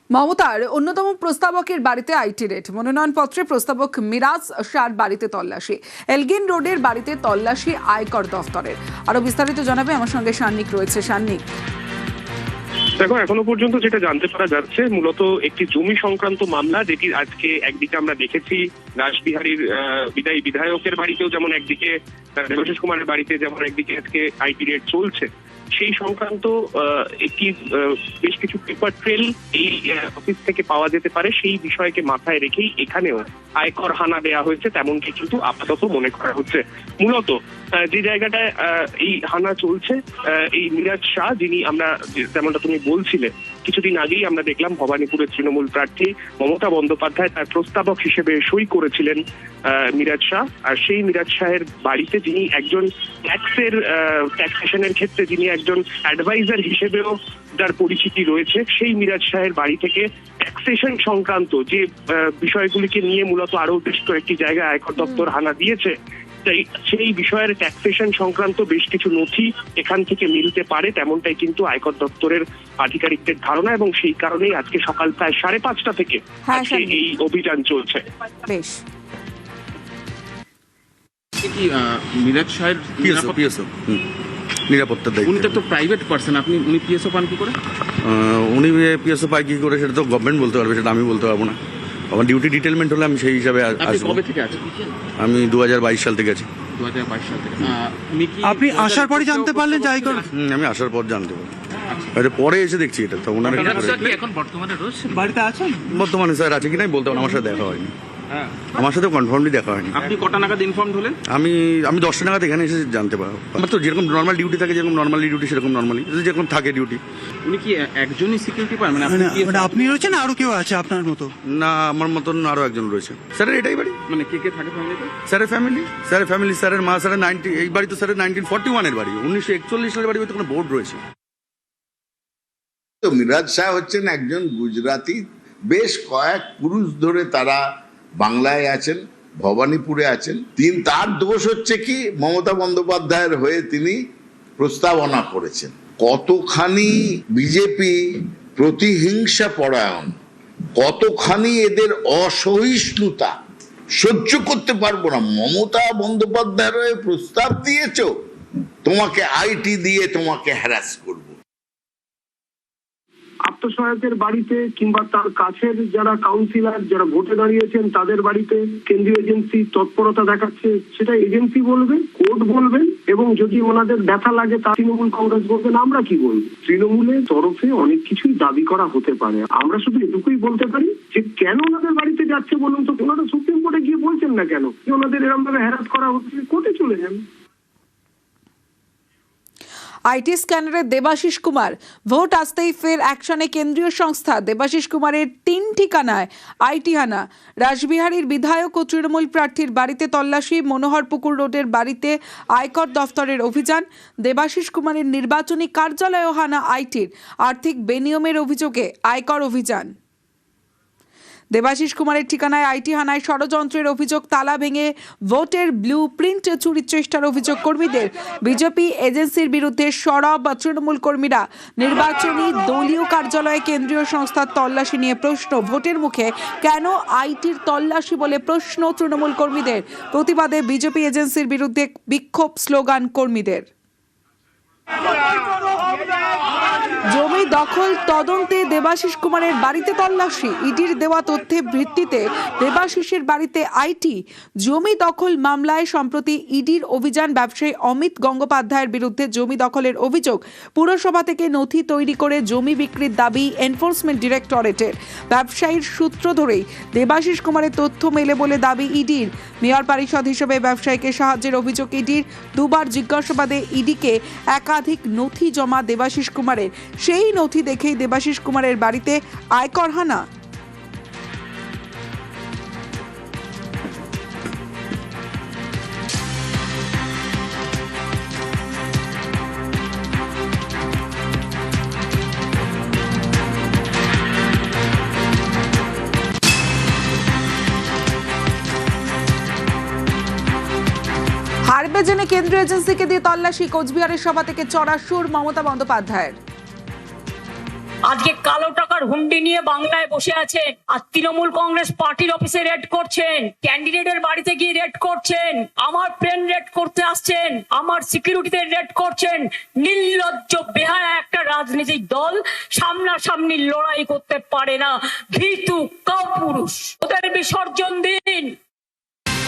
মমতার অন্যতম প্রস্তাবকের বাড়িতে আইটি রেড, মনোনয়নপত্রে প্রস্তাবক মিরাজ শাহর বাড়িতে তল্লাশি, এলগিন রোডের বাড়িতে তল্লাশি আয়কর দফতরের। আরো বিস্তারিত জানাবে আমার সঙ্গে সান্নিক রয়েছে। সান্নিক, দেখো, এখনো পর্যন্ত যেটা জানতে পারা যাচ্ছে মূলত একটি জমি সংক্রান্ত মামলা, যেটি আজকে একদিকে আমরা দেখেছি রাসবিহারীর বিধায়কের বাড়িতেও যেমন একদিকে দেবাশিস কুমারের বাড়িতে যেমন একদিকে আজকে আইটি রেড চলছে, সেই সংক্রান্ত একটি বেশ কিছু পেপার ট্রেল এই অফিস থেকে পাওয়া যেতে পারে, সেই বিষয়কে মাথায় রেখেই এখানেও আয়কর হানা দেওয়া হয়েছে তেমনটি কিন্তু আপাতত মনে করা হচ্ছে। মূলত যে জায়গাটায় এই হানা চলছে, এই মিরাজ শাহ, যিনি আমরা যেমনটা তুমি বলছিলে কিছুদিন আগেই আমরা দেখলাম ভবানীপুরের তৃণমূল প্রার্থী মমতা বন্দ্যোপাধ্যায় তার প্রস্তাবক হিসেবে সই করেছিলেন মিরাজ শাহ। আর সেই মিরাজ শাহের বাড়িতে যিনি একজন ট্যাক্সেশনের ক্ষেত্রে যিনি একজন অ্যাডভাইজার হিসেবেও যার পরিচিতি রয়েছে, সেই মিরাজ শাহের বাড়ি থেকে ট্যাক্সেশন সংক্রান্ত যে বিষয়গুলিকে নিয়ে মূলত আরো বেশ কয়েকটি জায়গায় আয়কর দপ্তর হানা দিয়েছে, সেই বিষয়ের ট্যাক্সেশন সংক্রান্ত বেশ কিছু নথি এখান থেকে মিলতে পারে, তেমনটাই কিন্তু আয়কর দপ্তরের আধিকারিকদের ধারণা, এবং সেই কারণেই আজকে সকাল প্রায় 5:30 থেকে আজকে এই অভিযান চলছে। বেশ, মিরাজ শাহের নিরাপত্তার দায়িত্ব। উনি তো প্রাইভেট পার্সন, উনি পিএসও পান কি করে? উনি পিএসও পায় কি করে সেটা তো গভর্নমেন্ট বলতে পারবে, সেটা আমি বলতে পারবো না। আমার ডিউটি ডিটেলমেন্ট হলে আমি সেই হিসাবে আসবো। কবে থেকে আছেন? আমি 2022 সাল থেকে আছি। 2022 সাল থেকে। আপনি আসার পরে জানতে পারলেন যে আয়কর? আমি আসার পর জানতে পারি, পরে এসে দেখছি এটা তো ওনারা এখন বর্তমানে রয়েছে বাড়িতে আছেন? বর্তমানে স্যার আছে কিনা বলতে পারেন, আমার সাথে দেখা হয়নি। আমার সাথে কনফার্মলি দেখা হয়নি। আপনি কটা নাগাদ ইনফর্ম হলেন? আমি 10টা নাগাদ এখানে এসে জানতে পারবো। আমার তো যেরকম নর্মাল ডিউটি থাকে, যেরকম নর্মালি ডিউটি সেরকম নর্মালি যেরকম থাকে ডিউটি। উনি কি একজনই সিকিউরিটি পান? মানে আপনি রয়েছেন, আরো কেউ আছে আপনার মতো? না, আমার মতন আরো একজন রয়েছে। স্যারের এটাই বাড়ি। মানে কে কে থাকে ফ্যামিলিতে? স্যারের ফ্যামিলি, স্যারের মা, স্যারের এই বাড়ি তো স্যারের 1941 এর বাড়ি, 1941 সালের বাড়ি, কোনো বোর্ড রয়েছে। তো মিরাজ শাহ হচ্ছেন একজন গুজরাটি, বেশ কয়েক পুরুষ ধরে তারা বাংলায় আছেন, ভবানীপুরে আছেন। তার দোষ হচ্ছে কি, মমতা বন্দ্যোপাধ্যায়ের হয়ে তিনি প্রস্তাবনা করেছেন। কতখানি বিজেপি প্রতিহিংসা পরায়ণ, কতখানি এদের অসহিষ্ণুতা সহ্য করতে পারবো না। মমতা বন্দ্যোপাধ্যায়ের হয়ে প্রস্তাব দিয়েছ, তোমাকে আইটি দিয়ে তোমাকে হ্যারাস করবো। আত্মসহায়কের বাড়িতে কিংবা তার কাছের যারা কাউন্সিলর যারা ভোটে দাঁড়িয়েছেন তাদের বাড়িতে কেন্দ্রীয় এজেন্সি তৎপরতা দেখাচ্ছে, সেটা এজেন্সি বলবে, কোর্ট বলবেন, এবং যদি ওনাদের ব্যথা লাগে তা তৃণমূল কংগ্রেস বলবেন, আমরা কি বলবো? তৃণমূলের তরফে অনেক কিছুই দাবি করা হতে পারে, আমরা শুধু এটুকুই বলতে পারি যে কেন ওনাদের বাড়িতে যাচ্ছে বলুন তো? ওনারা সুপ্রিম কোর্টে গিয়ে বলছেন না কেন যে ওনাদের এরকম ভাবে হ্যারাস করা হচ্ছে? কোর্টে চলে যান। আইটি স্ক্যানারে দেবাশিস কুমার, ভোট আসতেই ফের অ্যাকশনে কেন্দ্রীয় সংস্থা। দেবাশিস কুমারের 3 ঠিকানায় আইটি হানা, রাসবিহারীর বিধায়ক ও তৃণমূল প্রার্থীর বাড়িতে তল্লাশি, মনোহরপুকুর রোডের বাড়িতে আয়কর দফতরের অভিযান, দেবাশিস কুমারের নির্বাচনী কার্যালয়েও হানা আইটির, আর্থিক বেনিয়মের অভিযোগে আয়কর অভিযান। দেবাশিস কুমারের ঠিকানায় আইটি হানায় ষড়যন্ত্রের অভিযোগ, তালা ভেঙে ভোটের ব্লু প্রিন্ট চুরির চেষ্টার অভিযোগ কর্মীদের। বিজেপি এজেন্সির বিরুদ্ধে সরব তৃণমূল কর্মীরা। নির্বাচনী দলীয় কার্যালয়ে কেন্দ্রীয় সংস্থার তল্লাশি নিয়ে প্রশ্ন, ভোটের মুখে কেন আইটির তল্লাশি বলে প্রশ্ন তৃণমূল কর্মীদের। প্রতিবাদে বিজেপি এজেন্সির বিরুদ্ধে বিক্ষোভ স্লোগান কর্মীদের। জমি দখল তদন্তে দেবাশিস কুমারের বাড়িতে তল্লাশি, ইডির দেওয়া তথ্যের ভিত্তিতে দেবাশিসের বাড়িতে আইটি। জমি দখল মামলায় সম্প্রতি ইডির অভিযান। ব্যবসায়ী অমিত গঙ্গোপাধ্যায়ের বিরুদ্ধে জমি দখলের অভিযোগ। পুরসভা থেকে নথি তৈরি করে জমি বিক্রির দাবি এনফোর্সমেন্ট ডিরেক্টরেটের। ব্যবসায়ীর সূত্র ধরেই দেবাশিস কুমারের তথ্য মেলে বলে দাবি ইডির। মেয়র পরিষদ হিসেবে ব্যবসায়ীকে সাহায্যের অভিযোগ ইডির। দুবার জিজ্ঞাসাবাদে ইডিকে একাধিক নথি জমা দেবাশিস কুমারের। সেই নথি দেখেই দেবাশিস কুমারের বাড়িতে আয়কর হানা। হারবে জেনে কেন্দ্রীয় এজেন্সিকে দিয়ে তল্লাশি, কোচবিহারের সভা থেকে চড়া সুর মমতা বন্দ্যোপাধ্যায়ের। আজকে কালো টাকার হুন্ডি নিয়ে বাংলায় বসে আছেন, আর তৃণমূল কংগ্রেস পার্টির অফিসে রেড করছেন, ক্যান্ডিডেটের বাড়িতে গিয়ে রেড করছেন, আমার প্লেন রেড করতে আসছেন, আমার সিকিউরিটিতে রেড করছেন। নির্লজ্জ বেহায়া একটা রাজনৈতিক দল সামনাসামনি লড়াই করতে পারে না, ভীতু কাপুরুষ। ওদের বিসর্জন দিন।